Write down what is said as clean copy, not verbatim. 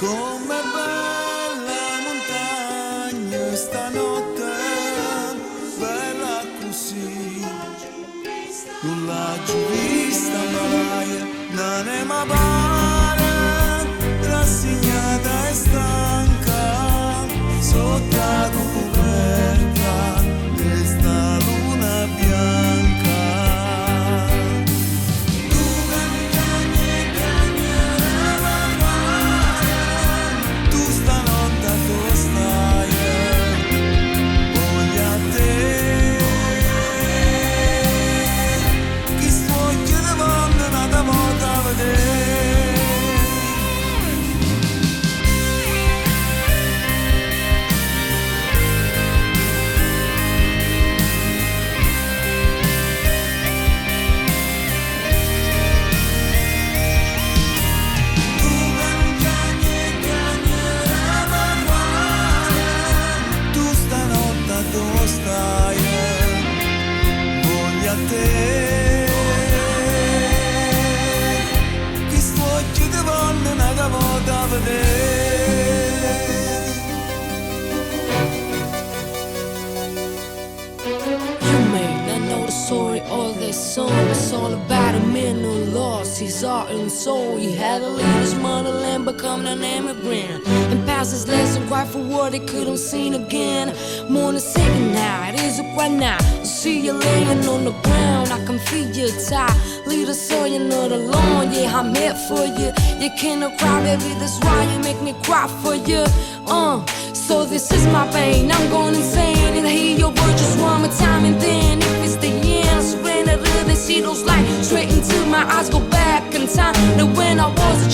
Com'è bella montagna stanotte, bella così, non l'ho vista mai, non è mai pare, rassegnata e stanca, sotto la coperta, questa luna bianca. It's all about a man who lost his heart and soul. He had to leave his motherland, become an immigrant, and pass his lesson, cry for what he couldn't see again. Morning sitting now, it is right now. I see you laying on the ground, I can feel you tired. Leader, so you're not alone. Yeah, I'm here for you. You cannot cry, baby, that's why you make me cry for you. So this is my pain, I'm going insane, and I hear your words just one more time, and then if it's the end, I surrender to they see those lights straight into my eyes, go back in time to when I was a